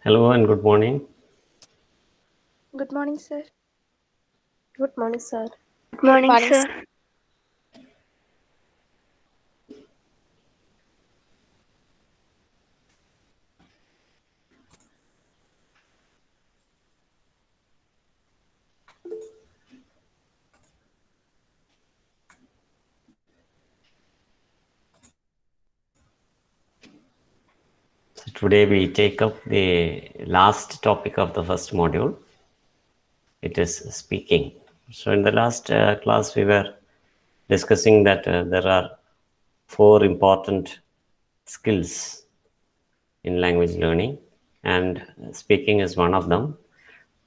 Hello and good morning. Good morning, sir. Good morning, sir. Good morning, Morning. sir. So today we take up the last topic of the first module. It is speaking. So in the last class we were discussing that there are four important skills in language learning, and speaking is one of them.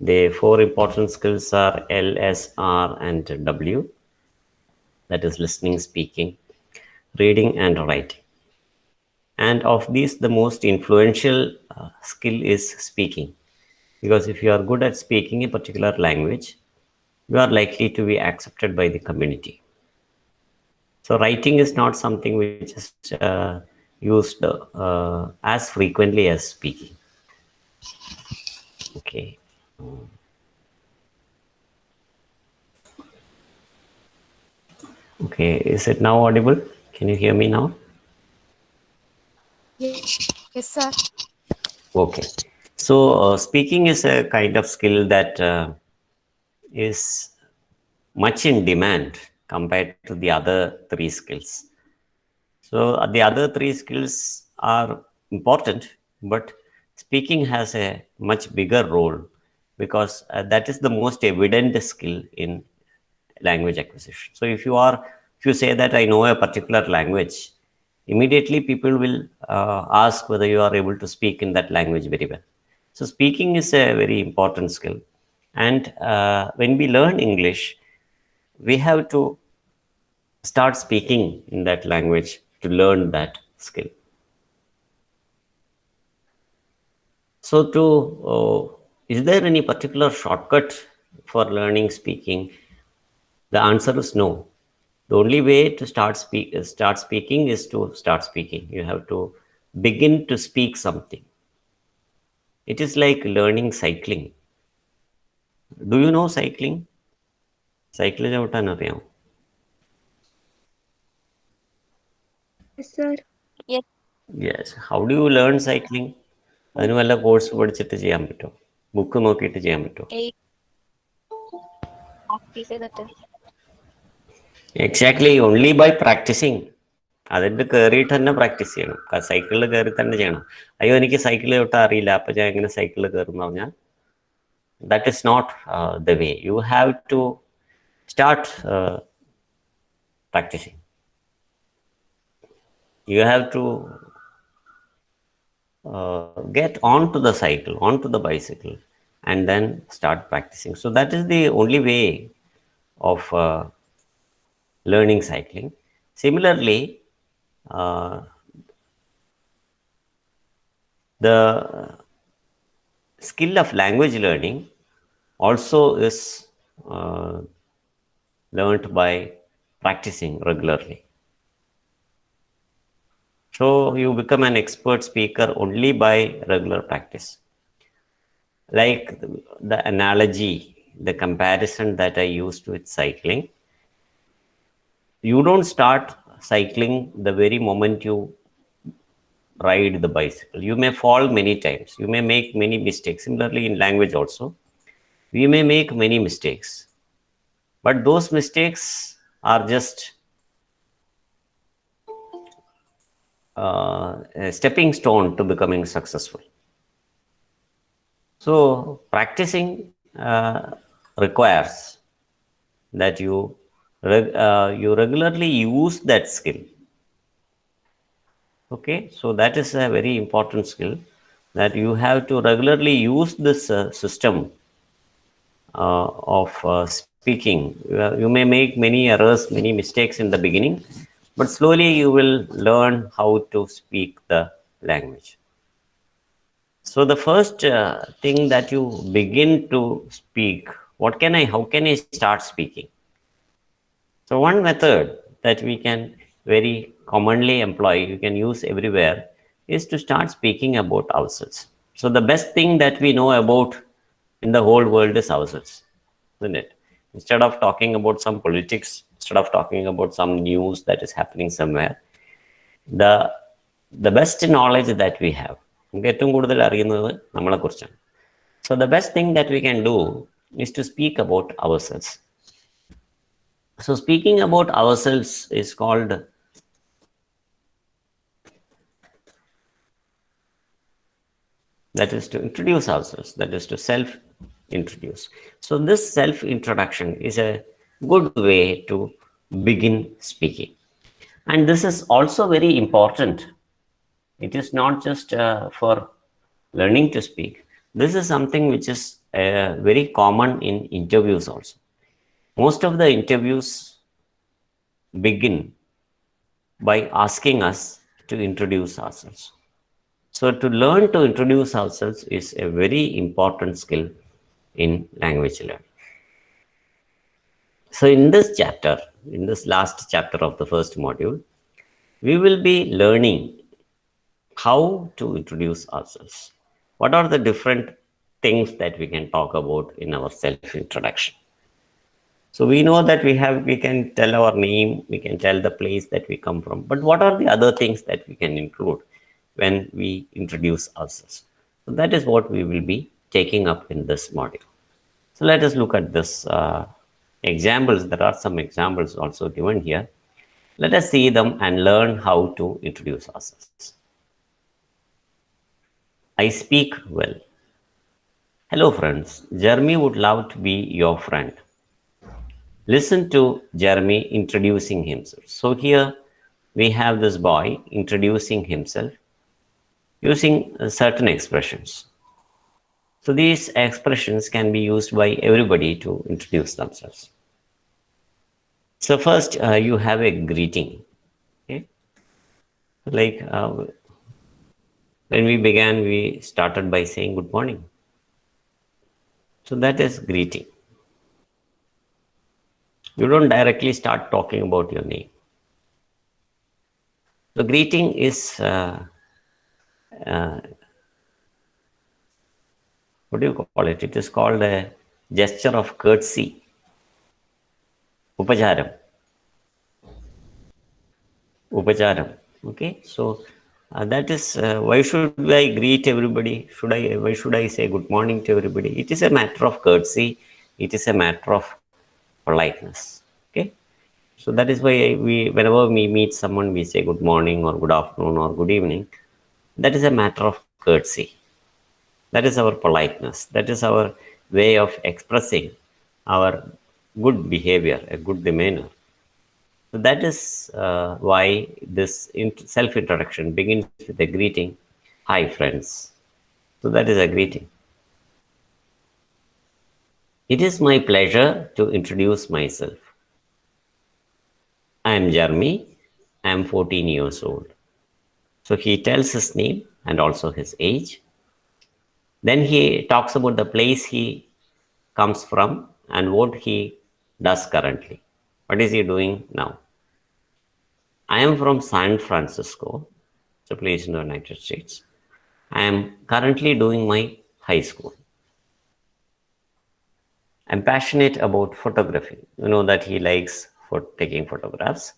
The four important skills are L, S, R, and W. That is listening, speaking, reading, and writing. And of these, the most influential skill is speaking. Because if you are good at speaking a particular language, you are likely to be accepted by the community. So writing is not something which is used as frequently as speaking. Okay. Okay. Is it now audible? Can you hear me now? Yes, sir. Okay. So speaking is a kind of skill that is much in demand compared to the other three skills. So the other three skills are important, but speaking has a much bigger role because that is the most evident skill in language acquisition. So if you say that I know a particular language, immediately people will ask whether you are able to speak in that language very well. So speaking is a very important skill, and when we learn English, we have to start speaking in that language to learn that skill. So, is there any particular shortcut for learning speaking? The answer is no. The only way to start speaking is to start speaking. You have to begin to speak something. It is like learning cycling. Do you know cycling? Cycle ചവിട്ടാൻ അറിയാമോ? Yes, sir. Yes. Yes. How do you learn cycling? അതിന് വല്ല course പഠിച്ചിട്ട് ചെയ്യാൻ പറ്റുമോ? Book നോക്കിയിട്ട് ചെയ്യാൻ പറ്റുമോ? Practice that. Exactly only by practising. അതിൻ്റെ കയറിയിട്ട് തന്നെ പ്രാക്ടീസ് ചെയ്യണം. സൈക്കിളിൽ കയറി തന്നെ ചെയ്യണം. അയ്യോ എനിക്ക് സൈക്കിൾ ചവിട്ടാൻ അറിയില്ല, അപ്പം ഞാൻ എങ്ങനെ സൈക്കിളിൽ കയറുമെന്ന് പറഞ്ഞാൽ that is not the way. You have to start practising. You have to get onto the cycle, onto the bicycle, and then start practicing. So that is the only way of learning cycling. Similarly, the skill of language learning also is learnt by practicing regularly. So you become an expert speaker only by regular practice. Like the analogy, the comparison that I used with cycling, you don't start cycling the very moment you ride the bicycle. You may fall many times. You may make many mistakes. Similarly, in language also, we may make many mistakes. But those mistakes are just a stepping stone to becoming successful. So practicing requires that you regularly use that skill. Okay, so that is a very important skill, that you have to regularly use this system of speaking. You may make many errors, many mistakes in the beginning, but slowly you will learn how to speak the language. So the first thing that you begin to speak, how can I start speaking? So one method that we can very commonly employ, you can use everywhere, is to start speaking about ourselves. So the best thing that we know about in the whole world is ourselves, isn't it? Instead of talking about some politics, instead of talking about some news that is happening somewhere, the the best knowledge that we have, നമുക്ക് ഏറ്റവും കൂടുതൽ അറിയുന്നത് നമ്മളെക്കുറിച്ചാണ്. So the best thing that we can do is to speak about ourselves. So speaking about ourselves is called, that is to introduce ourselves, that is to self introduce. So this self introduction is a good way to begin speaking, and this is also very important. It is not just for learning to speak. This is something which is very common in interviews also. Most of the interviews begin by asking us to introduce ourselves. So to learn to introduce ourselves is a very important skill in language learning. So in this chapter, in this last chapter of the first module, we will be learning how to introduce ourselves. What are the different things that we can talk about in our self introduction? So we know that we can tell our name, we can tell the place that we come from, but what are the other things that we can include when we introduce ourselves? So that is what we will be taking up in this module. So let us look at this examples. There are some examples also given here. Let us see them and learn how to introduce ourselves. I speak well. Hello friends, Jeremy would love to be your friend. Listen to Jeremy introducing himself. So here we have this boy introducing himself using certain expressions. So these expressions can be used by everybody to introduce themselves. So first you have a greeting. Okay? Like when we began, we started by saying good morning. So that is greeting. You don't directly start talking about your name. The greeting is what do you call it? It is called a gesture of courtesy. Upacharam. Upacharam. Okay, so that is why should I greet everybody? Why should I say good morning to everybody? It is a matter of courtesy. It is a matter of politeness. Okay, so that is why whenever we meet someone, we say good morning or good afternoon or good evening. That is a matter of courtesy. That is our politeness. That is our way of expressing our good behavior, a good demeanor. So that is why this self-introduction begins with a greeting. Hi, friends. So that is a greeting. It is my pleasure to introduce myself. I am Jeremy. I am 14 years old. So he tells his name and also his age. Then he talks about the place he comes from and what he does currently. What is he doing now? I am from San Francisco. It's a place in the United States. I am currently doing my high school. I'm passionate about photography. You know that he likes for taking photographs.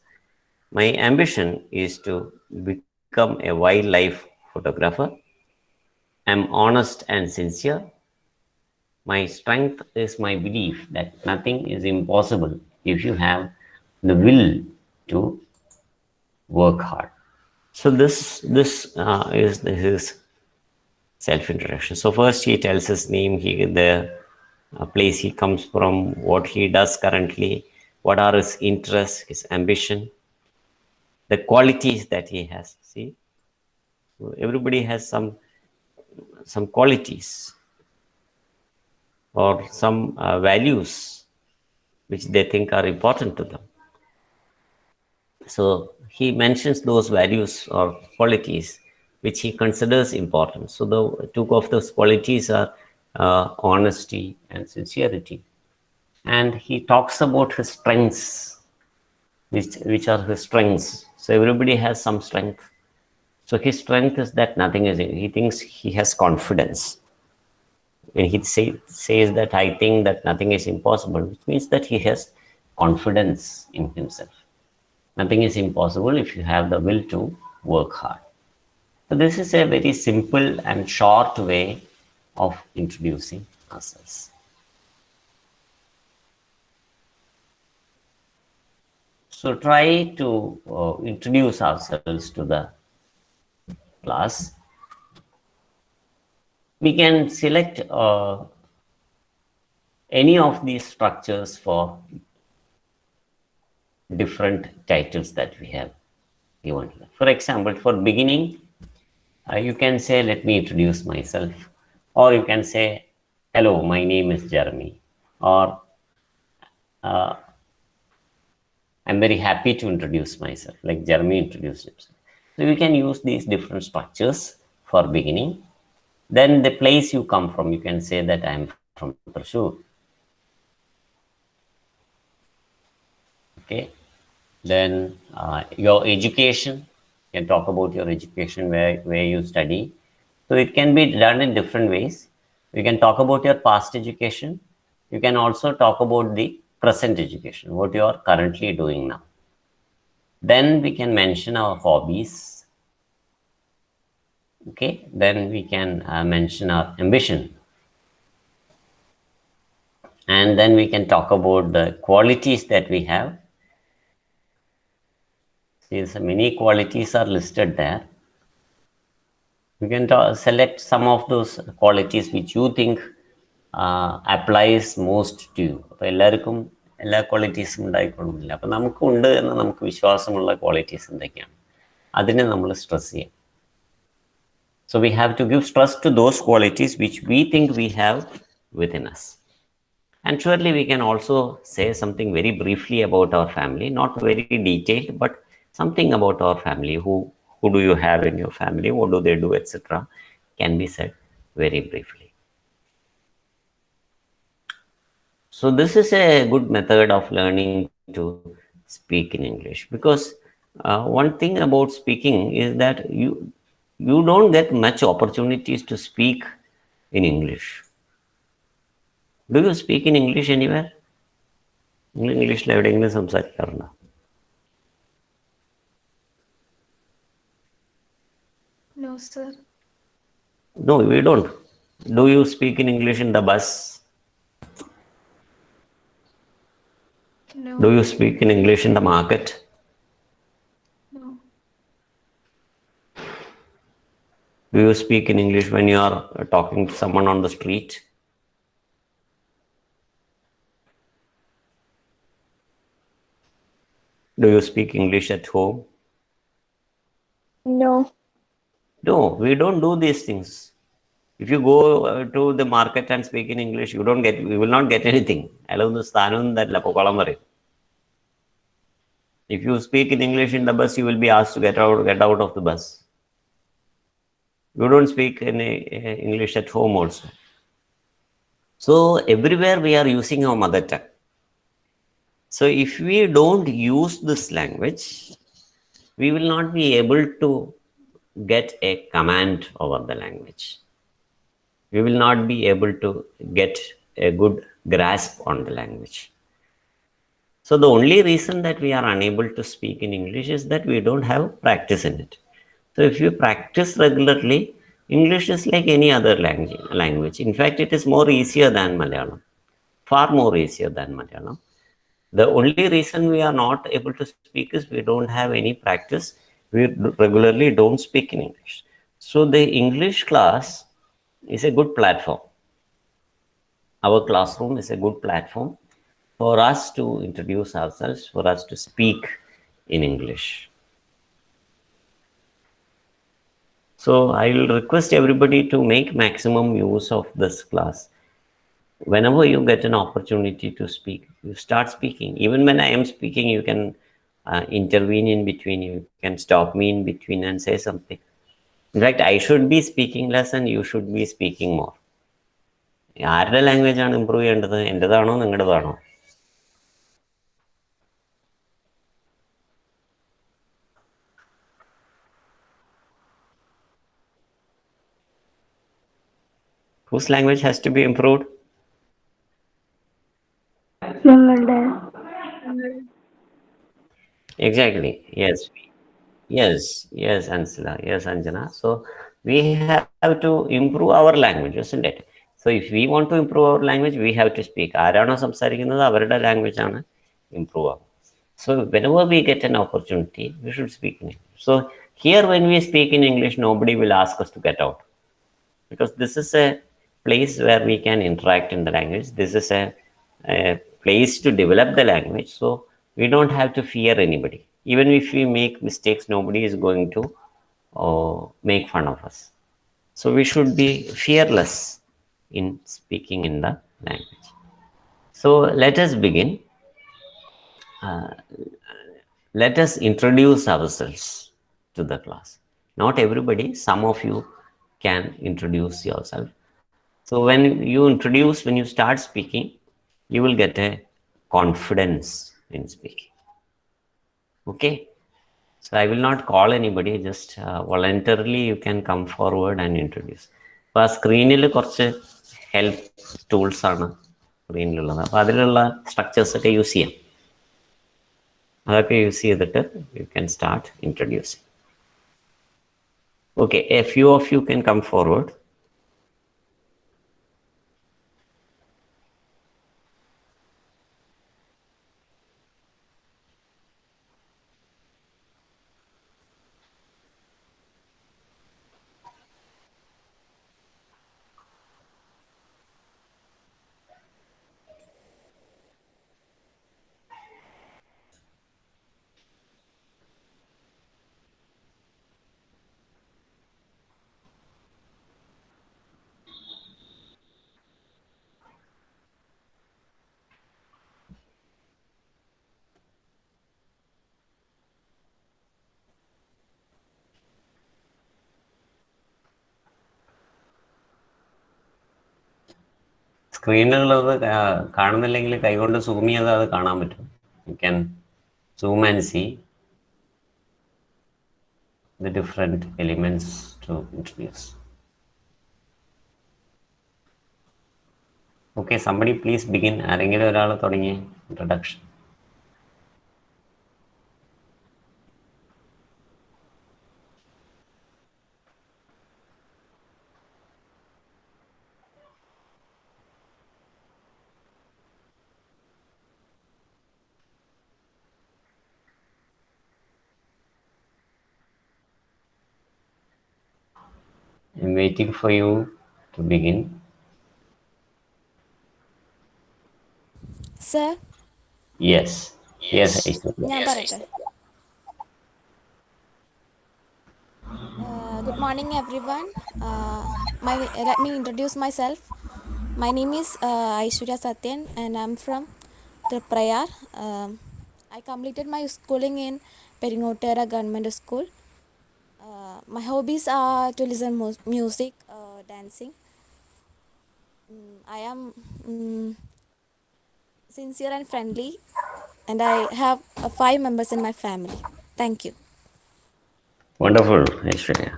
My ambition is to become a wildlife photographer. I'm honest and sincere. My strength is my belief that nothing is impossible if you have the will to work hard. So this is his self-introduction. So first he tells his name, the place he comes from, what he does currently, what are his interests, his ambition, the qualities that he has. See, everybody has some qualities or some values which they think are important to them. So he mentions those values or qualities which he considers important. So the two of those qualities are honesty and sincerity. And he talks about his strengths, which are his strengths. So everybody has some strength. So his strength is that nothing is, he thinks he has confidence. When he says that I think that nothing is impossible, which means that he has confidence in himself. Nothing is impossible if you have the will to work hard. So this is a very simple and short way of introducing ourselves. So try to introduce ourselves to the class. We can select any of these structures for different titles that we have given here. For example, for beginning, you can say, let me introduce myself, or you can say, hello, my name is Jeremy, or uh, I'm very happy to introduce myself, like Jeremy introduced himself. So you can use these different structures for beginning. Then the place you come from, you can say that I'm from Thrissur. Okay. Then your education, you can talk about your education, where you study. So it can be done in different ways. You can talk about your past education. You can also talk about the present education, what you are currently doing now. Then we can mention our hobbies. Okay. Then we can mention our ambition. And then we can talk about the qualities that we have. See, so many qualities are listed there. You can select some of those qualities which you think applies most to you. അപ്പോൾ എല്ലാവർക്കും എല്ലാ ക്വാളിറ്റീസും ഉണ്ടായിക്കൊള്ളുന്നില്ല. അപ്പം നമുക്കുണ്ട് എന്ന് നമുക്ക് വിശ്വാസമുള്ള qualities എന്തൊക്കെയാണ്, അതിനെ നമ്മൾ സ്ട്രെസ് ചെയ്യാം. So we have to give stress to those qualities which we think we have within us. And surely we can also say something very briefly about our family, not very detailed, but something about our family. Who do you have in your family? What do they do, etc. Can be said very briefly. So this is a good method of learning to speak in English, because one thing about speaking is that you don't get much opportunities to speak in English. Do you speak in English anywhere? English എവിടെയെങ്കിലും സംസാരിക്കാറുണ്ടോ? No, sir. No, we don't. Do you speak in English in the bus? No. Do you speak in English in the market? No. Do you speak in English when you are talking to someone on the street? Do you speak English at home? No. No, we don't do these things. If you go to the market and speak in English, you will not get anything. If you speak in English in the bus, you will be asked to get out of the bus. You don't speak in English at home also. So everywhere we are using our mother tongue. So if we don't use this language, we will not be able to get a command over the language. We will not be able to get a good grasp on the language. So the only reason that we are unable to speak in English is that we don't have practice in it. So if you practice regularly, English is like any other language. In fact, it is more easier than Malayalam, far more easier than Malayalam. The only reason we are not able to speak is we don't have any practice. We regularly don't speak in English. So the English class is a good platform. Our classroom is a good platform for us to introduce ourselves, for us to speak in English. So I will request everybody to make maximum use of this class. Whenever you get an opportunity to speak, you start speaking. Even when I am speaking, you can intervene in between. You can stop me in between and say something. In fact, I should be speaking less and you should be speaking more. ആരുടെ language ആണ് improve ചെയ്യേണ്ടത്? എൻ്റെതാണോ നിങ്ങളുടേതാണോ? Whose language has to be improved? ഞങ്ങളുടെ Exactly. Yes. Yes. Yes, Ansela. Yes, Anjana. So we have to improve our language, isn't it? So if we want to improve our language, we have to speak. ആരാണോ സംസാരിക്കുന്നത് അവരുടെ language ആണ് improve ആവുക. So whenever we get an opportunity, we should speak in English. So here when we speak in English, nobody will ask us to get out, because this is a place where we can interact in the language. This is a place to develop the language. So we don't have to fear anybody. Even if we make mistakes, nobody is going to make fun of us. So we should be fearless in speaking in the language. So let us begin. Let us introduce ourselves to the class. Not everybody, some of you can introduce yourself. So when you start speaking, you will get a confidence in speaking. Okay. So I will not call anybody, just voluntarily you can come forward and introduce. അപ്പോൾ ആ സ്ക്രീനിൽ കുറച്ച് help tools ആണ് സ്ക്രീനിലുള്ളത്. അപ്പോൾ അതിലുള്ള structures ഒക്കെ use ചെയ്യാം. അതൊക്കെ യൂസ് ചെയ്തിട്ട് you can start introducing. Okay, a few of you can come forward. സ്ക്രീനിലുള്ളത് കാണുന്നില്ലെങ്കിൽ കൈകൊണ്ട് സൂം ചെയ്താൽ അത് കാണാൻ പറ്റും. You can zoom and see the different elements to introduce. Okay, somebody please begin. ആരെങ്കിലും ഒരാൾ തുടങ്ങി introduction. I'm waiting for you to begin. Sir, Yes. Yes, Aisha. ഞാൻ പറയട്ടെ. Good morning, everyone. Let me introduce myself. My name is Aisha Satyan, and I'm from Triprayar. I completed my schooling in Peringotera Government School. My hobbies are to listen music, dancing. I am sincere and friendly, and I have 5 members in my family. Thank you. Wonderful, Aishwarya.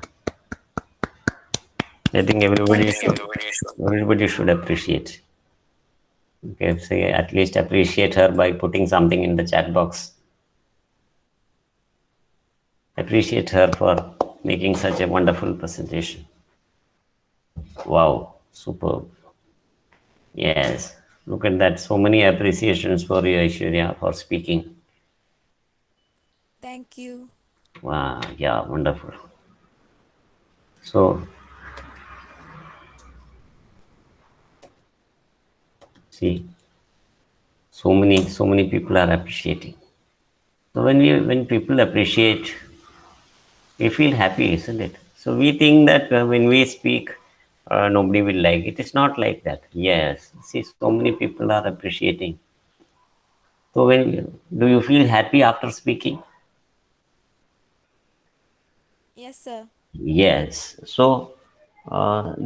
I think everybody should appreciate. Okay, say at least appreciate her by putting something in the chat box. Appreciate her for making such a wonderful presentation. Wow, superb. Yes, look at that. So many appreciations for you, Aishwarya, for speaking. Thank you. Wow, yeah, wonderful. So, see, so many people are appreciating. So when people appreciate, we feel happy, isn't it? So we think that when we speak, nobody will like it. It's not like that. Yes, see, so many people are appreciating. So do you feel happy after speaking? Yes, sir. Yes. So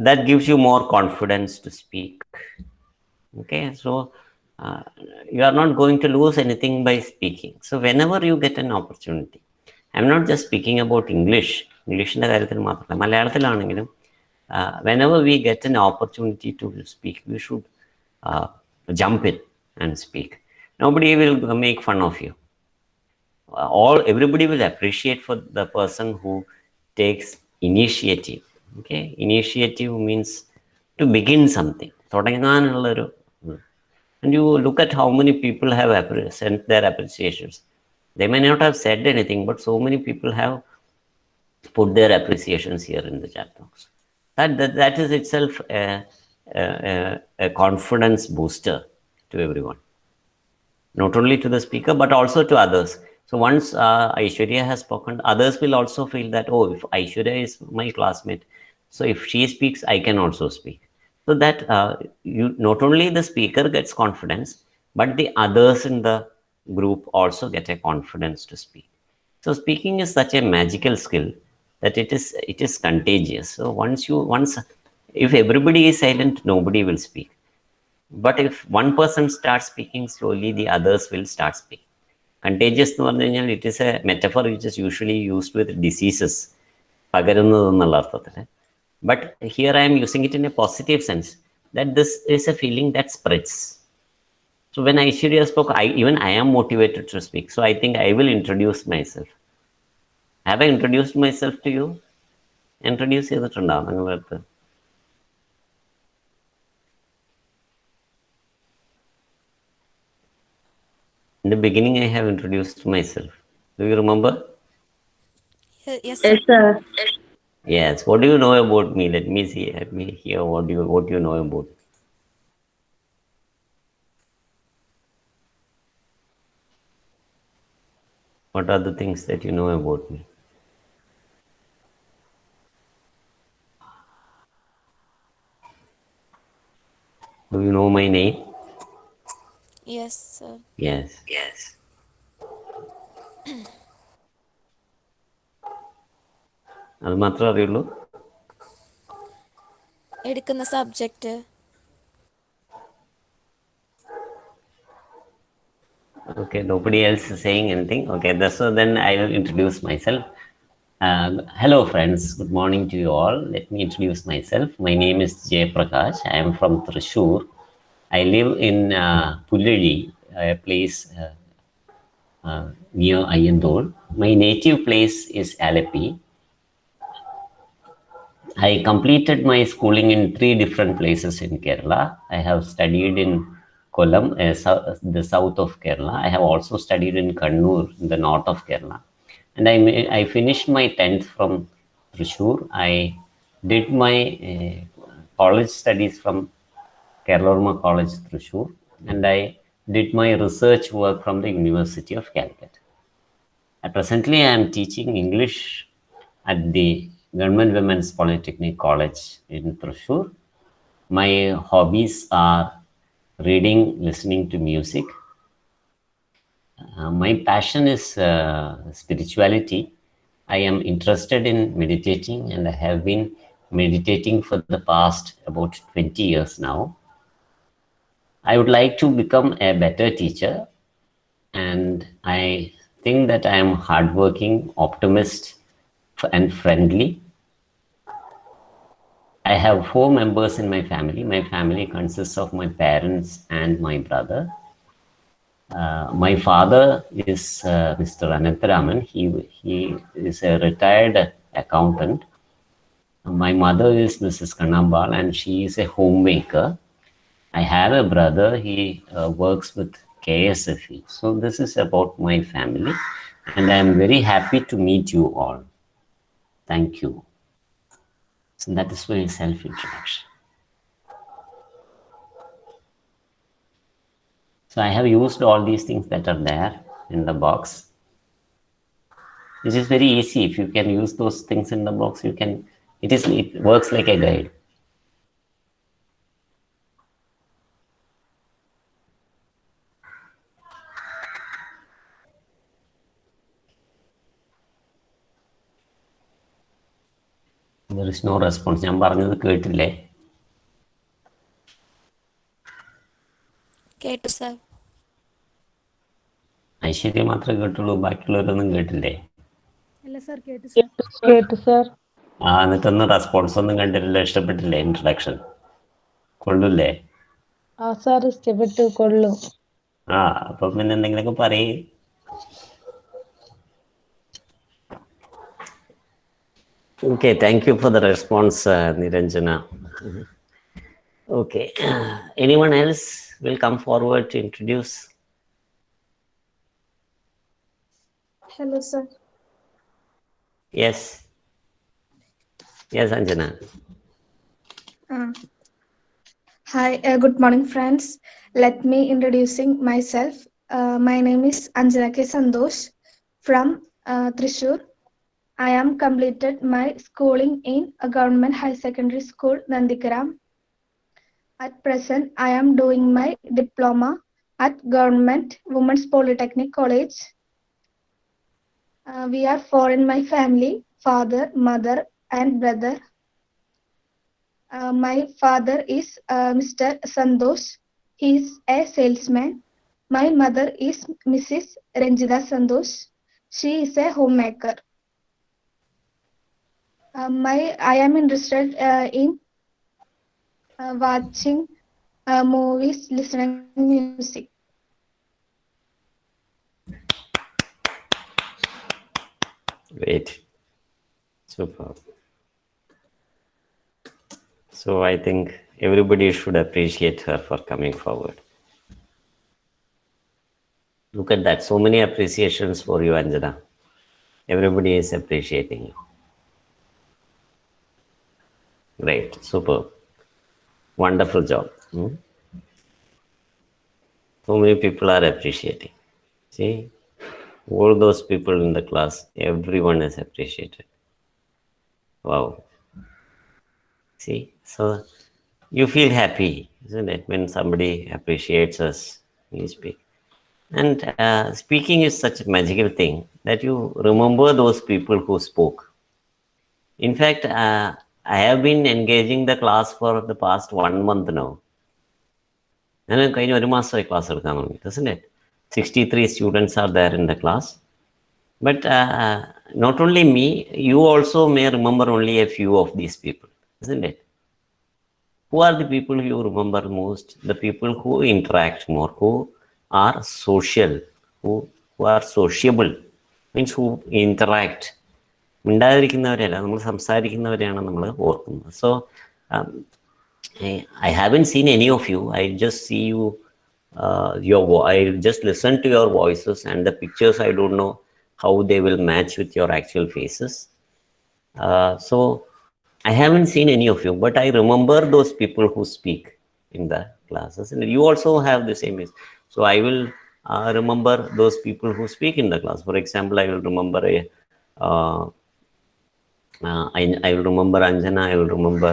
that gives you more confidence to speak. Okay. So you are not going to lose anything by speaking. So whenever you get an opportunity, I'm not just speaking about English. ഇംഗ്ലീഷിൻ്റെ കാര്യത്തിൽ മാത്രമല്ല, മലയാളത്തിലാണെങ്കിലും whenever we get an opportunity to speak, we should uh, jump in and speak. Nobody will make fun of you. Everybody will appreciate for the person who takes initiative. Okay, initiative means to begin something. And you look at how many people have sent their appreciations. They may not have said anything, but so many people have put their appreciations here in the chat box. That is itself a confidence booster to everyone, not only to the speaker but also to others. So once Aishwarya has spoken, others will also feel that, oh, if Aishwarya is my classmate, so if she speaks, I can also speak. So that you not only the speaker gets confidence, but the others in the group also get a confidence to speak. So speaking is such a magical skill that it is contagious. So once if everybody is silent, nobody will speak. But if one person starts speaking slowly, the others will start speaking. Contagious എന്ന് പറഞ്ഞു കഴിഞ്ഞാൽ it is a metaphor which is usually used with diseases, പകരുന്നത് എന്നുള്ള അർത്ഥത്തിൽ. But here I am using it in a positive sense, that this is a feeling that spreads. So when Aishwarya spoke, even I am motivated to speak. So I think I will introduce myself. Have I introduced myself to you? Introduce ചെയ്തിട്ടുണ്ടോ നിങ്ങളുടെ അടുത്ത്? In the beginning, I have introduced myself. Do you remember? Yes, sir. Yes, sir. Yes. What do you know about me? Let me see. Let me hear what you know about. What are the things that you know about me? Do you know my name? Yes, sir. Yes. അത് മാത്രമേ അറിയുള്ളൂ. എടുക്കുന്ന subject. Okay, nobody else is saying anything. Okay, so then I will introduce myself. Hello, friends. Good morning to you all. Let me introduce myself. My name is Jay Prakash. I am from Thrissur. I live in Pulladi, a place near Ayandol. My native place is Alleppey. I completed my schooling in 3 different places in Kerala. I have studied in Kollam, the south of Kerala. I have also studied in Kannur, in the north of Kerala. And I finished my 10th from Thrissur. I did my college studies from Kerala College, Thrissur. And I did my research work from the University of Calicut. Presently, I am teaching English at the Government Women's Polytechnic College in Thrissur. My hobbies are reading, listening to music. My passion is spirituality. I am interested in meditating, and I have been meditating for the past about 20 years now. I would like to become a better teacher, and I think that I am hardworking, optimist, and friendly. I have 4 members in my family. My family consists of my parents and my brother. My father is Mr. Anantharaman. He is a retired accountant. My mother is Mrs. Kannambal, and she is a homemaker. I have a brother. He works with KSFE. So this is about my family, and I am very happy to meet you all. Thank you. So that is my self-introduction. So I have used all these things that are there in the box. This is very easy. If you can use those things in the box, it works like a guide. There is no response. ഞാൻ പറഞ്ഞത് കേട്ടില്ലേ? കേട്ടു sir. Aishwarya മാത്രമേ കേട്ടുള്ളൂ, ബാക്കിയുള്ളവരൊന്നും കേട്ടില്ലേ? അല്ല sir കേട്ടു sir. കേട്ടു sir. എന്നിട്ടൊന്നും റെസ്പോൺസ് ഒന്നും കണ്ടിട്ടില്ല, ഇഷ്ടപ്പെട്ടില്ലേ ഇൻട്രഡക്ഷൻ? കൊള്ളൂല്ലേ? സാർ ഇഷ്ടപ്പെട്ടു, കൊള്ളും. അപ്പൊ പിന്നെ എന്തെങ്കിലുമൊക്കെ പറയേ. Okay, thank you for the response, Niranjana. Okay, anyone else will come forward to introduce? Hello, sir. Yes. Yes, Anjana. Hi, good morning, friends. Let me introducing myself. My name is Anjana K. Sandosh from Thrissur. I am completed my schooling in a government high secondary school, Nandikaram. At present, I am doing my diploma at Government Women's Polytechnic College. We are four in my family: father, mother, and brother. My father is Mr. Sandosh. He is a salesman. My mother is Mrs. Ranjana Sandosh. She is a homemaker. I am interested in watching movies, listening music. Great. Super. So I think everybody should appreciate her for coming forward. Look at that. So many appreciations for you, Anjana. Everybody is appreciating you. Great. Super. Wonderful job. So many people are appreciating. See, all those people in the class, everyone is appreciated. Wow. See, so you feel happy, isn't it, when somebody appreciates us, you speak. And speaking is such a magical thing that you remember those people who spoke. In fact, I have been engaging the class for the past 1 month now. And I'm kind of a master class, isn't it? 63 students are there in the class. But not only me, you also may remember only a few of these people, isn't it? Who are the people you remember most? The people who interact more, who are social, who are sociable, means who interact. മിണ്ടാതിരിക്കുന്നവരെയല്ല, നമ്മൾ സംസാരിക്കുന്നവരെയാണ് നമ്മൾ ഓർക്കുന്നത്. So I haven't seen any of you. I just see you, I just listen to your voices, and the pictures, I don't know how they will match with your actual faces. So I haven't seen any of you, but I remember those people who speak in the classes. And you also have the same age. So I will remember those people who speak in the class. For example, I will remember I will remember Anjana, I will remember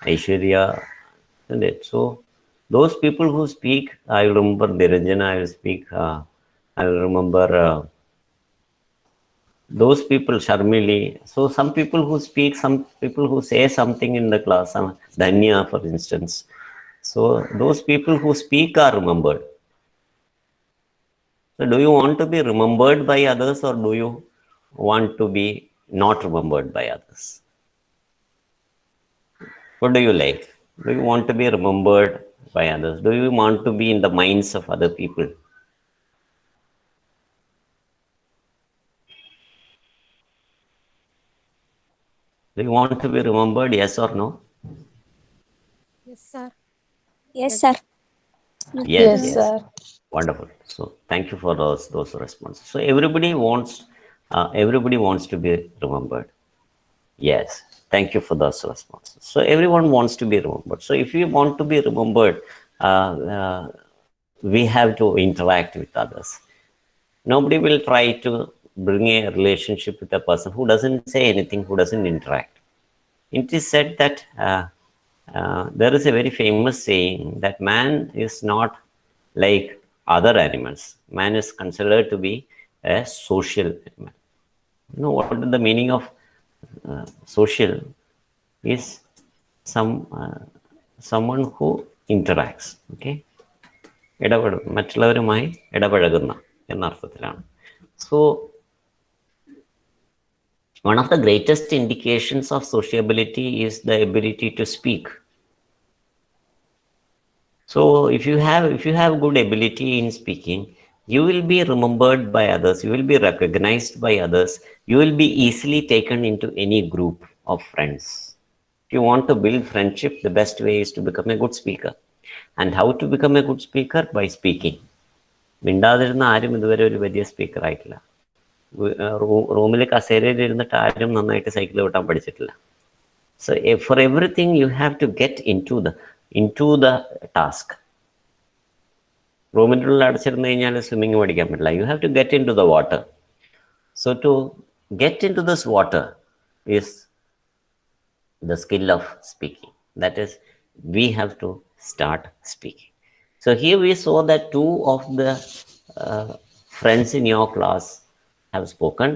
Aishwarya, isn't it? So those people who speak, I will remember Ranjana, I will speak, I will remember those people, Sharmili. So some people who speak, some people who say something in the class, Dania, for instance. So those people who speak are remembered. So do you want to be remembered by others, or do you want to be not remembered by others? What do you like? Do you want to be remembered by others? Do you want to be in the minds of other people? Do you want to be remembered, yes or no? Yes, sir. Yes, sir. Yes, sir. Wonderful. So thank you for those responses. So everybody wants to be remembered. Yes, thank you for those responses. So everyone wants to be remembered. So if you want to be remembered, we have to interact with others. Nobody will try to bring a relationship with a person who doesn't say anything, who doesn't interact. It is said that there is a very famous saying that man is not like other animals. Man is considered to be a social animal. You know what is the meaning of social? Is someone who interacts. Okay, മറ്റുള്ളവരുമായി ഇടപഴകുന്ന എന്നർത്ഥത്തിലാണ്. So One of the greatest indications of sociability is the ability to speak. So if you have good ability in speaking, you will be remembered by others, you will be recognized by others, you will be easily taken into any group of friends. If you want to build friendship, the best way is to become a good speaker. And how to become a good speaker? By speaking. മിണ്ടാതിരുന്ന ആരും ഇതുവരെ ഒരു വലിയ speaker ആയിട്ടില്ല. റൂമിൽ കസേരയിൽ ഇരുന്നിട്ട് ആരും നന്നായിട്ട് സൈക്കിൾ ഓട്ടാൻ പഠിച്ചിട്ടില്ല. So for everything you have to get into the task. റൂമിൻ്റെ ഉള്ളിൽ അടച്ചിരുന്ന് കഴിഞ്ഞാൽ സ്വിമ്മിങ് പഠിക്കാൻ പറ്റില്ല. You have to get into the water. So to get into this water is the skill of speaking. That is, we have to start speaking. So here we saw that two of the friends in your class have spoken,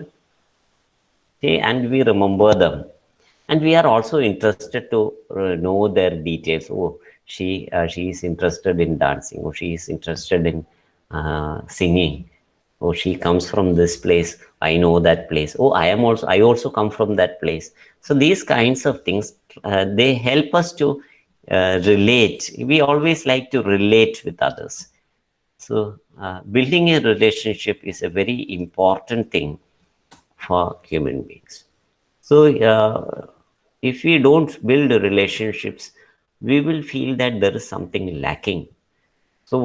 okay, and we remember them, and we are also interested to know their details. Oh, she is interested in dancing, or she is interested in singing. Oh, she comes from this place, I know that place. Oh, I also come from that place. So these kinds of things, they help us to relate. We always like to relate with others. So building a relationship is a very important thing for human beings. So if we don't build relationships, we will feel that there is something lacking. So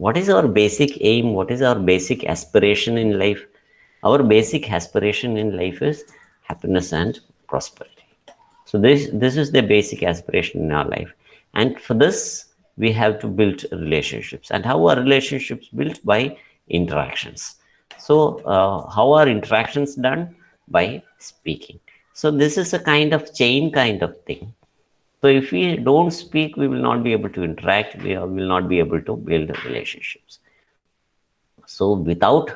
what is our basic aim? What is our basic aspiration in life? Our basic aspiration in life is happiness and prosperity. So this is the basic aspiration in our life. And for this, we have to build relationships. And how are relationships built? By interactions. So how are interactions done? By speaking. So this is a kind of chain kind of thing. So if we don't speak, we will not be able to interact, we will not be able to build relationships. So without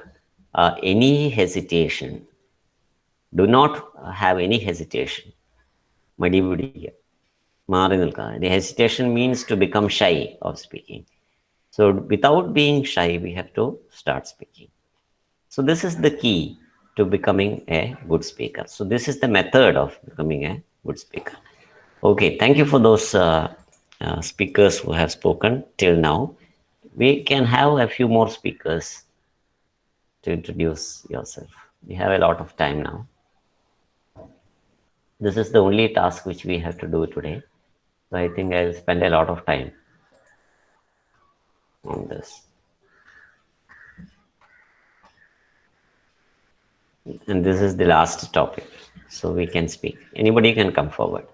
any hesitation, do not have any hesitation. മടി പിടിക്കുക, മാറി നിൽക്കുക. The hesitation means to become shy of speaking. So without being shy, we have to start speaking. So this is the key to becoming a good speaker. So this is the method of becoming a good speaker. Okay, thank you for those speakers who have spoken till now. We can have a few more speakers to introduce yourself. We have a lot of time now. This is the only task which we have to do today. So I think I'll spend a lot of time on this. And this is the last topic, so we can speak. Anybody can come forward.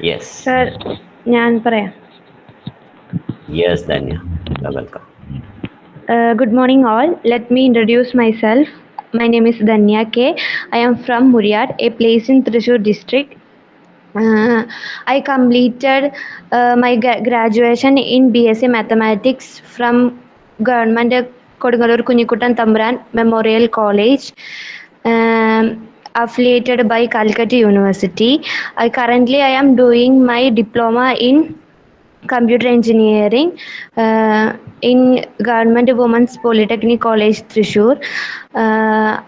Yes. Sir, ഞാൻ പറയാം. Yes, Dania. You're welcome. Good morning all. Let me introduce myself. My name is Dania K. I am from Muriyad, a place in Thrissur district. I completed my graduation in BSc Mathematics from Government Kodungalur Kunyikuttan Thamran Memorial College, affiliated by Calcutta University. Currently I am doing my diploma in computer engineering in Government Women's Polytechnic College, Thrissur. I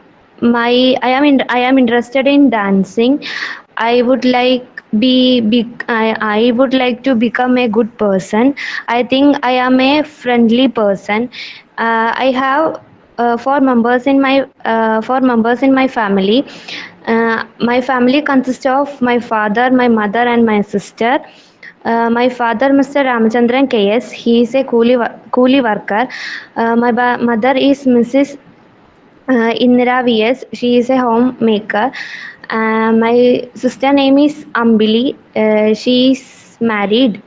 am interested in dancing. I would like I would like to become a good person. I think I am a friendly person. I have four members in my family. My family consists of my father, my mother, and my sister. My father, Mr. Ramachandran KS, he is a coolie worker. My mother is Mrs. Indira VS, she is a homemaker. My sister name is Ambili, she is married.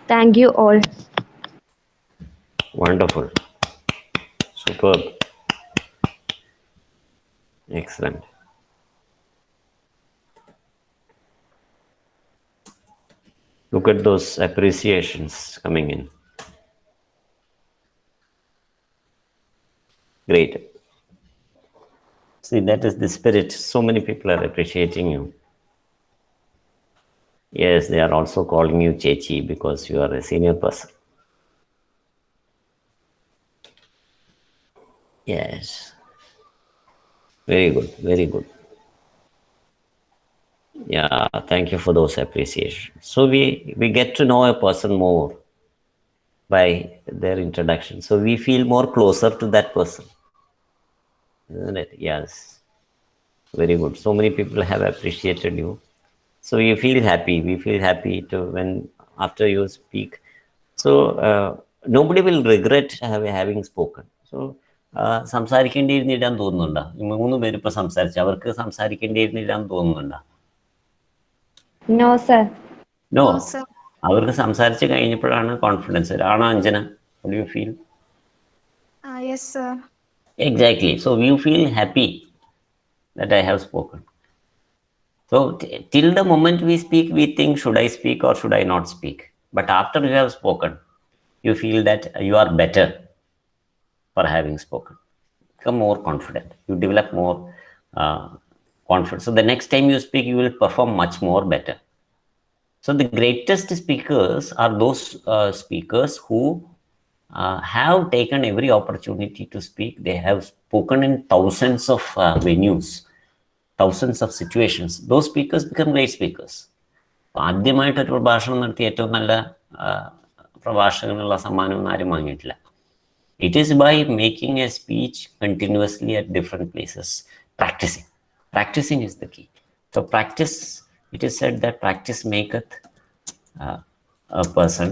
Thank you all. Wonderful. Superb. Excellent. Look at those appreciations coming in. Great. See, that is the spirit. So many people are appreciating you. Yes, they are also calling you Chechi because you are a senior person. Yes. Very good. Very good. Yeah, thank you for those appreciations. So we get to know a person more by their introduction. So we feel more closer to that person, isn't it? Yes, very good. So many people have appreciated you. So you feel happy. We feel happy to when after you speak. So nobody will regret having spoken. So സംസാരിക്കേണ്ടിയിരുന്നില്ലാന്ന് തോന്നുന്നുണ്ടോ? ഈ മൂന്ന് പേര് ഇപ്പൊ സംസാരിച്ചു, അവർക്ക് സംസാരിക്കേണ്ടിയിരുന്നില്ലാന്ന് തോന്നുന്നുണ്ടോ? No, sir. No, No, sir. അവർക്ക് സംസാരിച്ച് കഴിഞ്ഞപ്പോഴാണ് കോൺഫിഡൻസ്. ആണോ Anjana? What do you feel? Yes, sir. Exactly. So you feel happy that I have spoken. So till the moment we speak, we think, should I speak or should I not speak? But after you have spoken, you feel that you are better for having spoken. Become more confident. You develop more confidence. So the next time you speak, you will perform much more better. So the greatest speakers are those speakers who have taken every opportunity to speak. They have spoken in thousands of venues, thousands of situations. Those speakers become great speakers. ആദ്യമായിട്ടൊരു പ്രഭാഷണം നടത്തി ഏറ്റവും നല്ല പ്രഭാഷകനുള്ള സമ്മാനമൊന്നും ആരും വാങ്ങിയിട്ടില്ല. It is by making a speech continuously at different places, practicing. Practicing is the key. So practice, it is said that practice maketh a person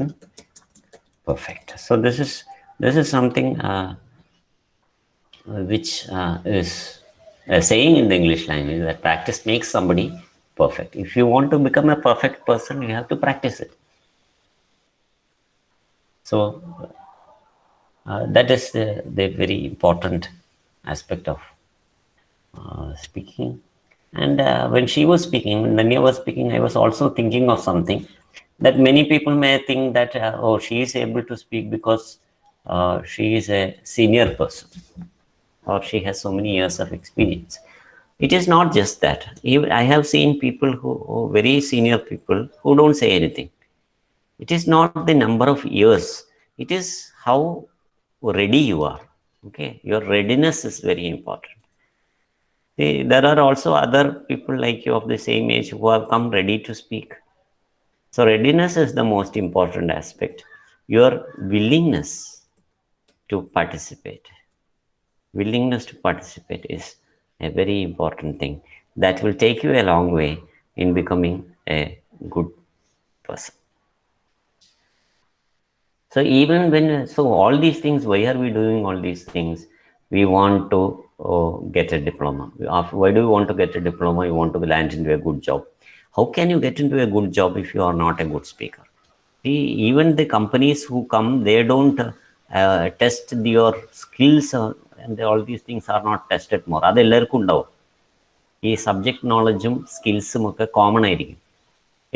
perfect. So this is something which is a saying in the English language, that practice makes somebody perfect. If you want to become a perfect person, you have to practice it. So that is the very important aspect of speaking. And when she was speaking, when Dania was speaking, I was also thinking of something that many people may think that, oh, she is able to speak because she is a senior person or she has so many years of experience. It is not just that. Even I have seen people who very senior people who don't say anything. It is not the number of years. It is how ready you are. Okay, your readiness is very important. See, there are also other people like you of the same age who have come ready to speak. So readiness is the most important aspect. Your willingness to participate. Willingness to participate is a very important thing that will take you a long way in becoming a good person. So even when, so all these things, why are we doing all these things? We want to get a diploma. Why do you want to get a diploma? You want to land into a good job. How can you get into a good job if you are not a good speaker? See, even the companies who come, they don't test your skills, and all these things are not tested more. അത് എല്ലാവർക്കും ഉണ്ടാവും. ഈ subject നോളജും സ്കിൽസും ഒക്കെ common ആയിരിക്കും.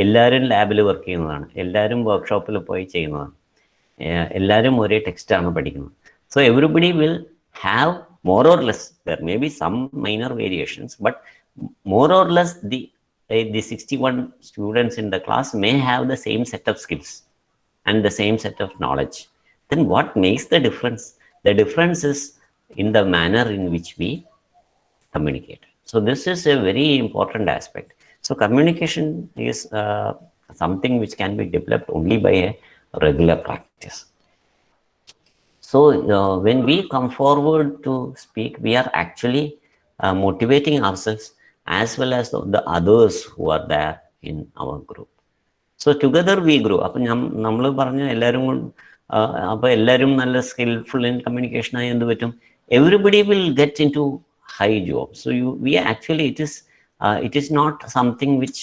എല്ലാവരും ലാബിൽ work ചെയ്യുന്നതാണ്, എല്ലാവരും വർക്ക്ഷോപ്പിൽ പോയി ചെയ്യുന്നതാണ്, എല്ലാവരും ഒരേ ടെക്സ്റ്റാണ് പഠിക്കുന്നത്. So everybody will have more or less, there may be some minor variations, but more or less the 61 students in the class may have the same set of skills and the same set of knowledge. Then what makes the difference? The difference is in the manner in which we communicate. So this is a very important aspect. So communication is something which can be developed only by a regular practice. So when we come forward to speak, we are actually motivating ourselves as well as the others who are there in our group. So together we grow. അപ്പം നമ്മൾ പറഞ്ഞ എല്ലാവരും അപ്പോൾ എല്ലാവരും നല്ല skilful in communication ആയി എന്ത് പറ്റും? Everybody will get into high jobs. So we actually, it is not something which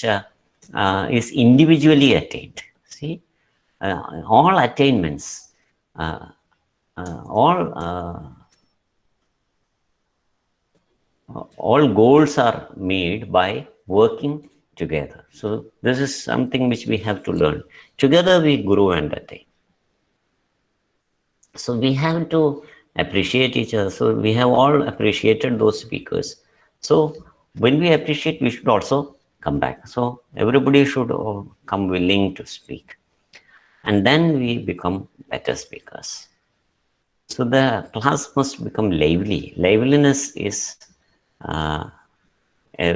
is individually attained. See, all attainments, all goals are made by working together. So this is something which we have to learn. Together we grow and attain. So we have to appreciate each other. So we have all appreciated those speakers. So when we appreciate, we should also come back. So everybody should come willing to speak. And then we become better speakers. So the class must become lively. Liveliness is a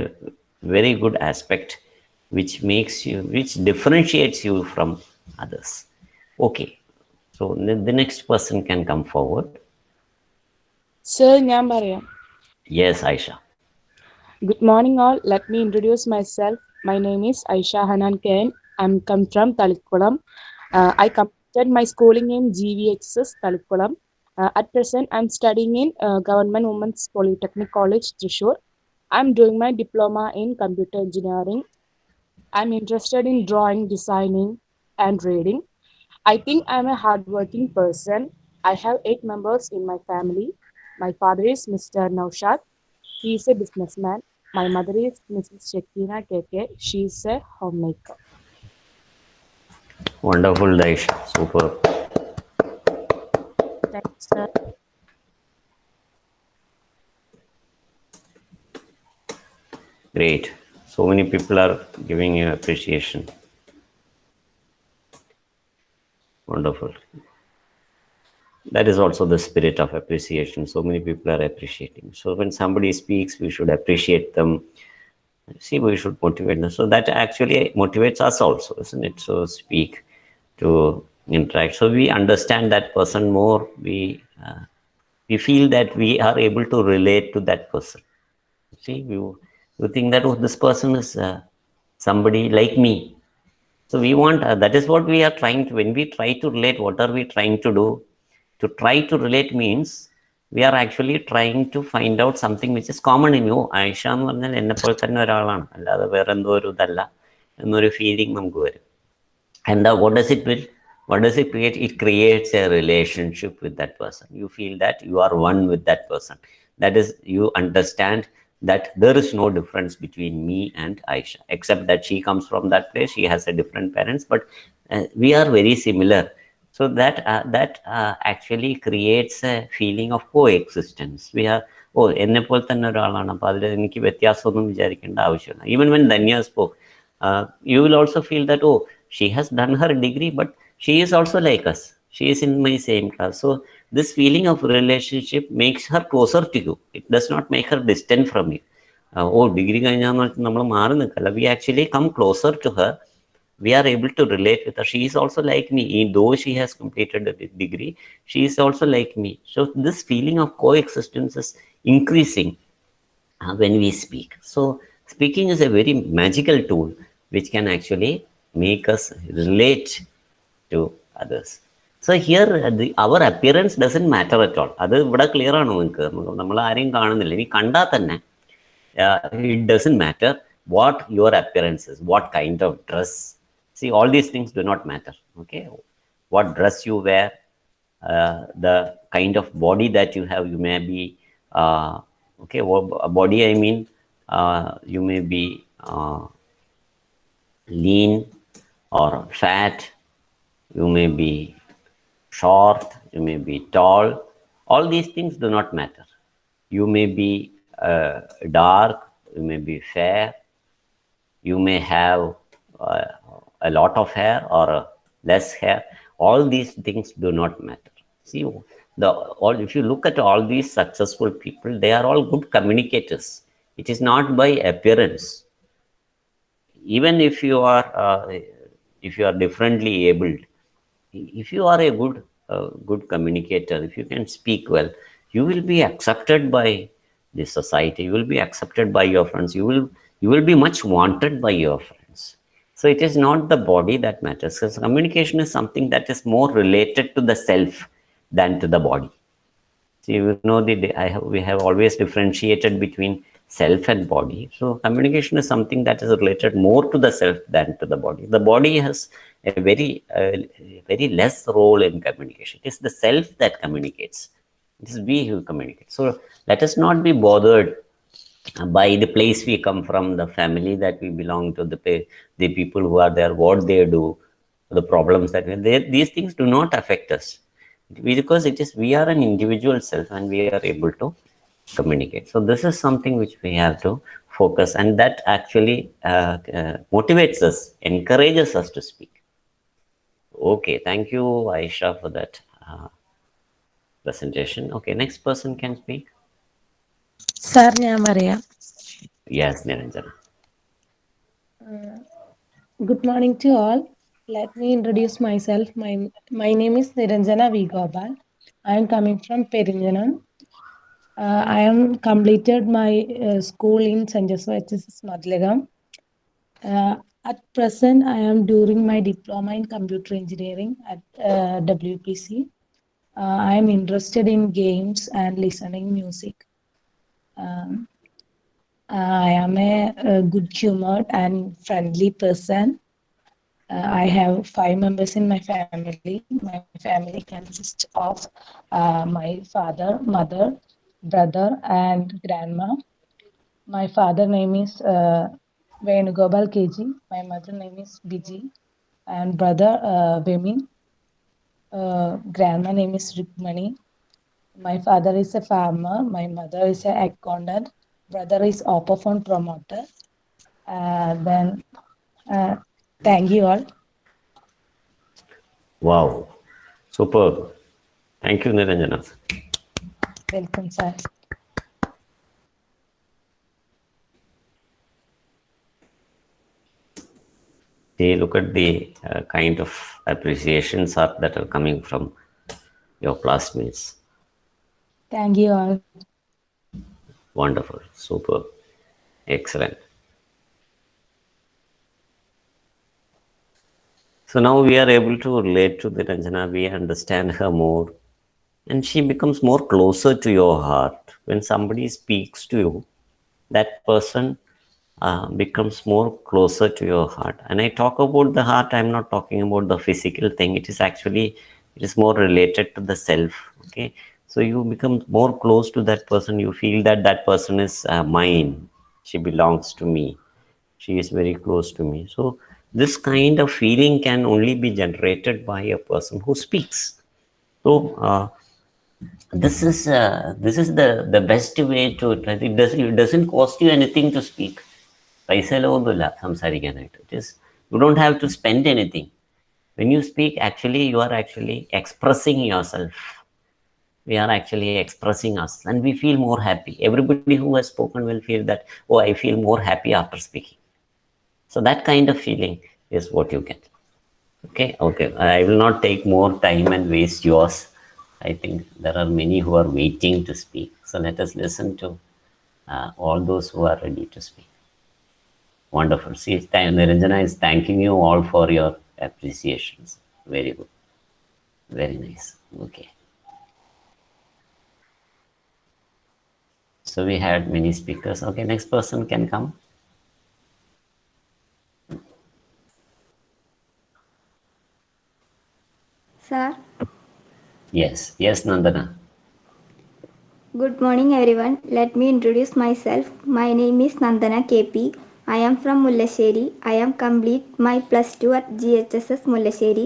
very good aspect which makes you, which differentiates you from others. Okay, so the next person can come forward. Sir, ഞാൻ പറയാം. Yes, Aisha. Good morning all. Let me introduce myself. My name is Aisha Hanan Ken. I'm come from Talikkulam. I completed my schooling in GVHS Talikkulam. At present, I'm studying in Government Women's Polytechnic College, Thrissur. I'm doing my diploma in computer engineering. I'm interested in drawing, designing, and reading. I think I'm a hardworking person. I have 8 members in my family. My father is Mr. Naushad. He is a businessman. My mother is Mrs. Shekina KK. She is a homemaker. Wonderful, Aisha. Super. Thanks, sir. Great. So many people are giving you appreciation. Wonderful. That is also the spirit of appreciation. So many people are appreciating. So when somebody speaks, we should appreciate them. See, we should motivate them. So that actually motivates us also, isn't it? So speak, to interact. So we understand that person more. We feel that we are able to relate to that person. See, you think that, oh, this person is somebody like me. So we want, that is what we are trying to, when we try to relate, what are we trying to do? To try to relate means we are actually trying to find out something which is common in you. Aisha എന്ന് പറഞ്ഞാൽ എന്നെ പോലെ തന്നെ ഒരാളാണ്, അല്ലാതെ വേറെ എന്തോ ഒരു ഇതല്ല എന്നൊരു ഫീലിംഗ് നമുക്ക് വരും. And what does it will? What does it create? It creates a relationship with that person. You feel that you are one with that person. That is, you understand that there is no difference between me and Aisha, except that she comes from that place. She has a different parents, but we are very similar. So that actually creates a feeling of coexistence. We are, oh, എന്നെ പോലെ തന്നെ ഒരാളാണ്, അപ്പോൾ അതിൽ എനിക്ക് വ്യത്യാസമൊന്നും വിചാരിക്കേണ്ട ആവശ്യമില്ല. Even when Dania spoke, you will also feel that, oh, she has done her degree, but she is also like us. She is in my same class. So this feeling of relationship makes her closer to you. It does not make her distant from you. Oh, degree കഴിഞ്ഞാൽ നമ്മൾ മാറി നിൽക്കല്ല. We actually come closer to her. We are able to relate with her. She is also like me. Though she has completed a degree, she is also like me. So this feeling of coexistence is increasing when we speak. So speaking is a very magical tool which can actually make us relate to others. So here our appearance doesn't matter at all. അത് ഇവിടെ clear ആണ് നിങ്ങൾക്ക്. നമ്മൾ ആരെയും കാണുന്നില്ല. ഇനി കണ്ടാൽ തന്നെ it doesn't matter what your appearance is, what kind of dress. See, all these things do not matter. Okay, what dress you wear, the kind of body that you have. You may be okay, body I mean, you may be lean or fat, you may be short, you may be tall. All these things do not matter. You may be dark, you may be fair, you may have a lot of hair or less hair. All these things do not matter. See, if you look at all these successful people, they are all good communicators. It is not by appearance. Even if you are differently abled, if you are a good communicator, if you can speak well, you will be accepted by the society. You will be accepted by your friends. You will be much wanted by your friends. So it is not the body that matters, because communication is something that is more related to the self than to the body. So you know, we have always differentiated between self and body. So communication is something that is related more to the self than to the body. The body has a very less role in communication. It is the self that communicates. It is we who communicate. So let us not be bothered by the place we come from, the family that we belong to, the people who are there, what they do, the problems that these things do not affect us, because we are an individual self and we are able to communicate. So this is something which we have to focus, and that actually motivates us, encourages us to speak. Okay, thank you, Aisha, for that presentation. Okay, next person can speak. Sir, ഞാൻ പറയാം. Yes, Ranjana. Good morning to all. Let me introduce myself. My name is Ranjana V. Gopal. I am coming from Perinjanam. I am completed my school in St. Joseph HSS Madlagam. At present, I am doing my diploma in computer engineering at WPC. I am interested in games and listening music. Um, I am a good humored and friendly person. I have 5 members in my family. My family consists of my father, mother, brother, and grandma. My father name is Venugopal KG. My mother name is Biji, and brother Vemin. Grandma name is Rukmani. My father is a farmer. My mother is an accountant. Brother is Opophone promoter. Then, uh, thank you all. Wow, superb. Thank you, Niranjana. Welcome, sir. See, look at the kind of appreciations that are coming from your classmates. Thank you all. Wonderful, superb, excellent. So now we are able to relate to the Ranjana. We understand her more, and she becomes more closer to your heart. When somebody speaks to you, that person becomes more closer to your heart. And I talk about the heart, I'm not talking about the physical thing. It is actually, it is more related to the self. Okay, so you become more close to that person. You feel that that person is mine, she belongs to me, she is very close to me. So this kind of feeling can only be generated by a person who speaks. So this is the best way to. It doesn't cost you anything to speak. പൈസ ചിലവൊന്നുമില്ല സംസാരിക്കാനായിട്ട്. It is, you don't have to spend anything. When you speak, actually you are actually expressing yourself. We are actually expressing us, and we feel more happy. Everybody who has spoken will feel that, oh, I feel more happy after speaking. So that kind of feeling is what you get. Okay, I will not take more time and waste yours. I think there are many who are waiting to speak, so let us listen to all those who are ready to speak. Wonderful. See, Niranjana is thanking you all for your appreciations. Very good. Very nice. Okay. So we had many speakers. Okay, next person can come. Sir, Yes, Nandana. good morning everyone. Let me introduce myself. My name is Nandana KP. I am from Mullasheri. I am complete my plus 2 at GHSS Mullasheri.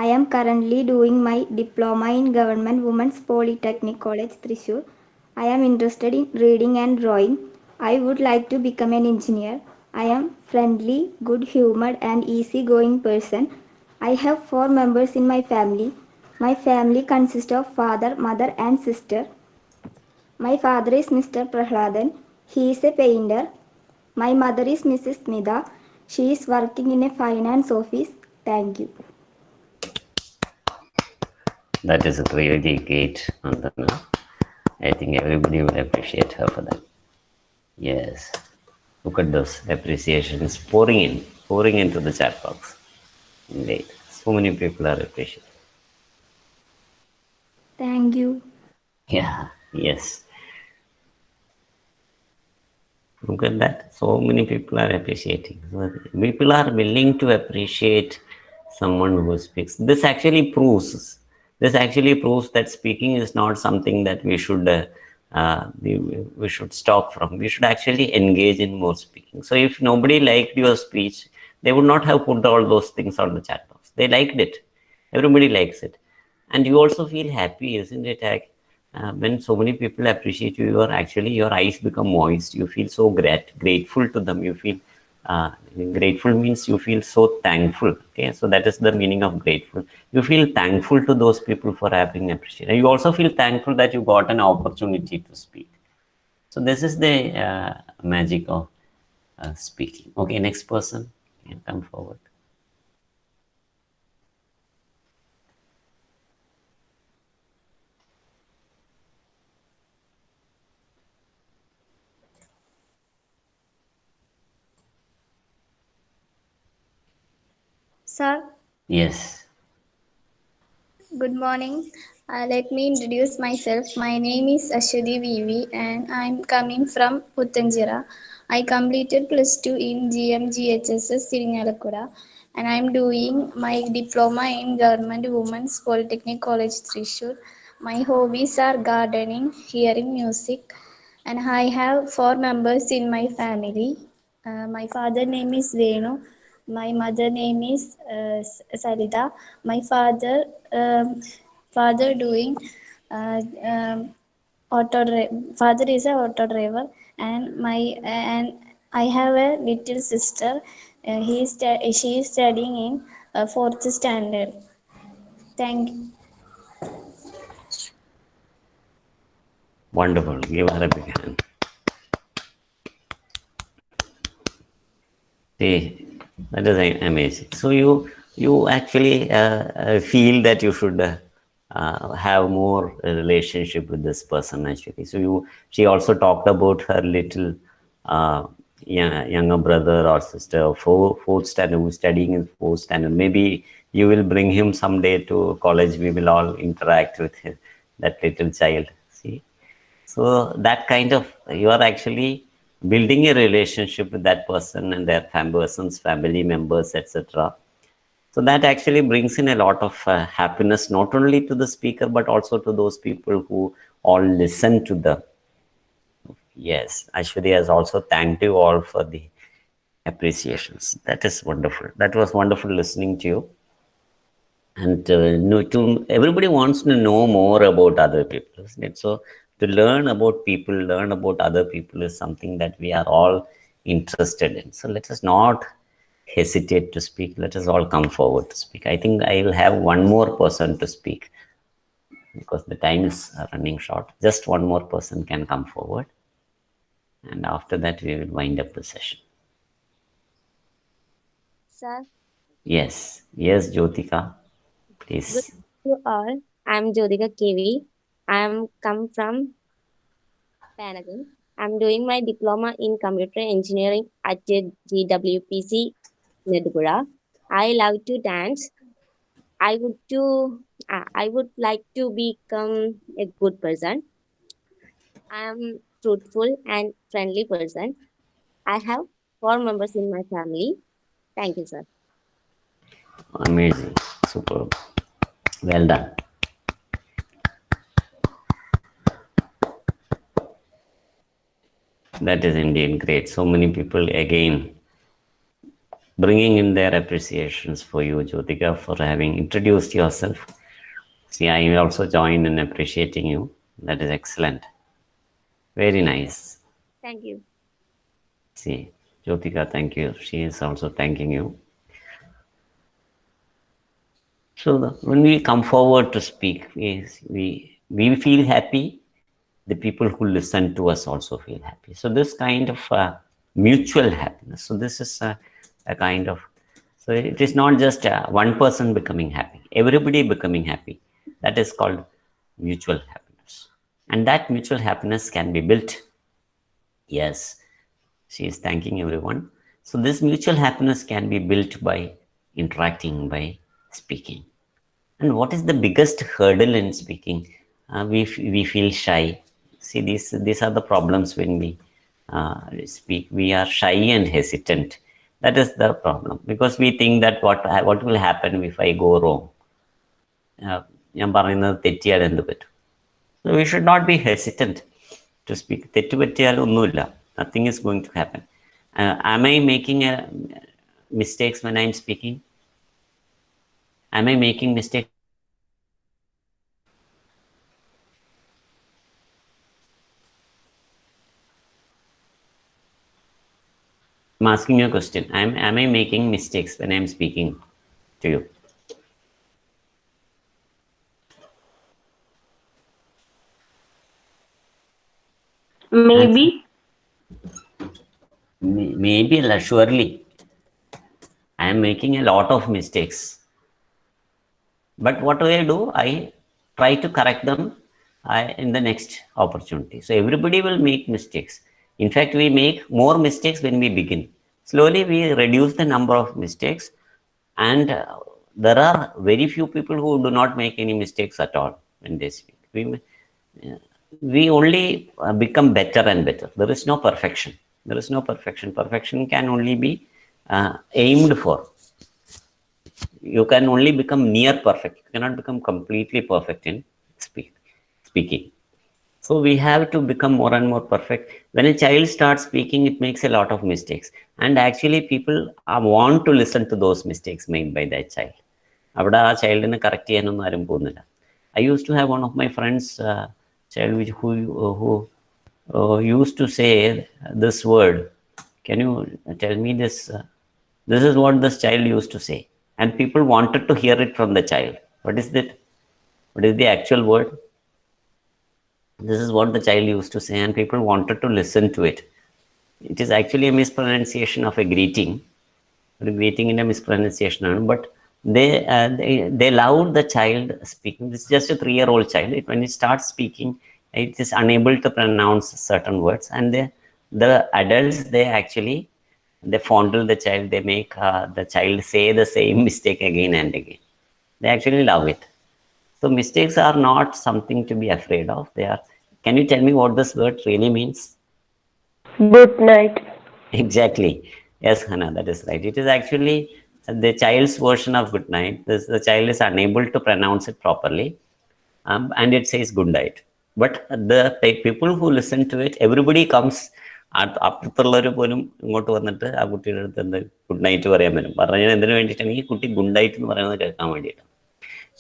I am currently doing my diploma in Government Women's Polytechnic College Thrissur. I am interested in reading and drawing. I would like to become an engineer. I am friendly, good humored and easygoing person. I have 4 members in my family. My family consists of father, mother and sister. My father is Mr. Prahladan. He is a painter. My mother is Mrs. Smita. She is working in a finance office. Thank you. That is really great, Nandana. I think everybody will appreciate her for that. Yes. Look at those appreciations pouring into the chat box. Indeed. So many people are appreciating. Thank you. Yeah, yes. Look at that. So many people are appreciating. People are willing to appreciate someone who speaks. This actually proves that speaking is not something that we should stop from. We should actually engage in more speaking. So if nobody liked your speech, they would not have put all those things on the chat box. They liked it. Everybody likes it, and you also feel happy, isn't it? When so many people appreciate you, your eyes become moist. You feel so grateful to them. You feel grateful means you feel so thankful. Okay, so that is the meaning of grateful. You feel thankful to those people for having appreciated. You also feel thankful that you got an opportunity to speak. So this is the magic of speaking. Okay, next person. You can come forward. Sir, Yes. good morning. Let me introduce myself. My name is Ashri Vivi and I'm coming from Puttanjira. I completed plus 2 in GMGHSS Siringalakura and I'm doing my diploma in Government Women's Polytechnic College Thrissur. My hobbies are gardening, hearing music, and I have 4 members in my family. My father name is Venu. My mother name is Salida. My um, father doing uh, um, father is a auto driver, and I have a little sister. She is studying in fourth standard. Thank you. Wonderful. Give her a big hand. See, that is amazing. So you actually feel that you should have more relationship with this person actually. So she also talked about her little younger brother or sister, fourth standard, who's studying in fourth standard. Maybe you will bring him someday to college. We will all interact with that little child. See. So that kind of, you are actually building a relationship with that person and their person's family members, etc. So that actually brings in a lot of happiness, not only to the speaker but also to those people who all listen to the. Yes, Ashwari has also thanked you all for the appreciations. That is wonderful. That was wonderful listening to you. And everybody wants to know more about other people, isn't it? So to learn about people, learn about other people is something that we are all interested in. So let us not hesitate to speak. Let us all come forward to speak. I think I will have one more person to speak because the time is running short. Just one more person can come forward, and after that we will wind up the session. Sir, Yes, Jyotika, good please. to all. I'm Jyotika KV. I'm come from Panagan. I'm doing my diploma in computer engineering at GWPC Nedugura. I love to dance. I would to I would like to become a good person. I am truthful and friendly person. I have 4 members in my family. Thank you, sir. Amazing, superb, well done. That is indeed great. So many people again bringing in their appreciations for you, Jyotika, for having introduced yourself. See, I also join in appreciating you. That is excellent. Very nice. Thank you. See, Jyotika, thank you. She is also thanking you. So when we come forward to speak, we feel happy. The people who listen to us also feel happy. So this kind of mutual happiness. So this is a kind of, so it is not just one person becoming happy, everybody becoming happy. That is called mutual happiness. And that mutual happiness can be built. Yes, she is thanking everyone. So this mutual happiness can be built by interacting, by speaking. And what is the biggest hurdle in speaking? We feel shy. See, these are the problems when we speak. We are shy and hesitant. That is the problem because we think that what will happen if I go wrong? ഞാൻ പറയുന്നത് തെറ്റിയാൽ എന്ത് പറ്റും? So we should not be hesitant to speak. തെറ്റ് പറ്റിയാൽ ഒന്നുമില്ല. Nothing is going to happen. Am I making mistakes when I'm speaking? Am I making mistakes? I'm asking you a question. Am I making mistakes when I'm speaking to you? Maybe. Maybe, surely. I am making a lot of mistakes. But what do? I try to correct them in the next opportunity. So everybody will make mistakes. In fact, we make more mistakes when we begin. Slowly, we reduce the number of mistakes, and there are very few people who do not make any mistakes at all when they speak. We only become better and better. There is no perfection. There is no perfection. Perfection can only be aimed for. You can only become near perfect. You cannot become completely perfect in speaking. So we have to become more and more perfect. When a child starts speaking, it makes a lot of mistakes. And actually, people want to listen to those mistakes made by that child. അവിടെ ആ ചൈൽഡിനെ correct ചെയ്യാനൊന്നും ആരും പോകുന്നില്ല. I used to have one of my friends, child who used to say this word. Can you tell me this? This is what this child used to say. And people wanted to hear it from the child. What is that? What is the actual word? This is what the child used to say, and people wanted to listen to it. It is actually a mispronunciation of a greeting. A greeting in a mispronunciation, but they allowed the child speaking. It's just a 3-year-old child. When it starts speaking, it is unable to pronounce certain words, and the adults they fondle the child. They make the child say the same mistake again and again. They actually love it. So mistakes are not something to be afraid of. They are. Can you tell me what this word really means? Good night. Exactly. Yes, Hannah, that is right. It is actually the child's version of good night. The child is unable to pronounce it properly, and it says good night. But the people who listen to it, everybody comes. അപ്പുറത്തുള്ളവർ പോലും ഇങ്ങോട്ട് വന്നിട്ട് ആ കുട്ടിയുടെ അടുത്ത് എന്ത് good night പറയാൻ വരും. പറഞ്ഞാൽ എന്തിനു വേണ്ടിയിട്ടാണ് ഈ കുട്ടി ഗുഡ് നൈറ്റ് എന്ന് പറയുന്നത് കേൾക്കാൻ വേണ്ടിയിട്ടാണ്.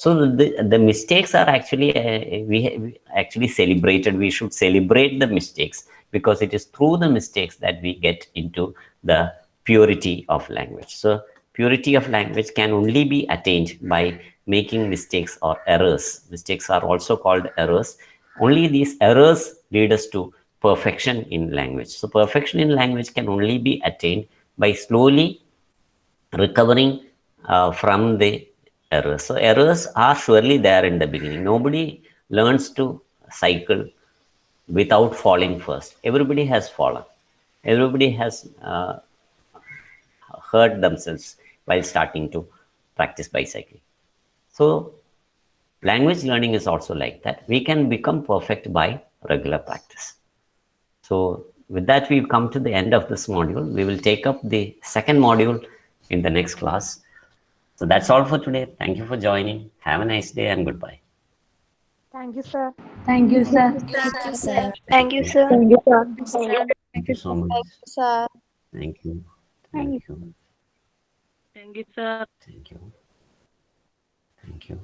So the mistakes are actually we actually celebrated. We should celebrate the mistakes, because it is through the mistakes that we get into the purity of language. So purity of language can only be attained by making mistakes or errors. Mistakes are also called errors. Only these errors lead us to perfection in language. So perfection in language can only be attained by slowly recovering from the errors. So errors are surely there in the beginning. Nobody learns to cycle without falling first. Everybody has fallen. Everybody has hurt themselves while starting to practice bicycling. So language learning is also like that. We can become perfect by regular practice. So with that, we've come to the end of this module. We will take up the second module in the next class. So that's all for today. Thank you for joining. Have a nice day and goodbye. Thank you, sir. Thank you, sir. Thank you, sir. Thank you, sir. Thank you, sir. Thank you so much. Sir. Thank you. Thank Thank you. Thank you, sir. Thank you. Thank you.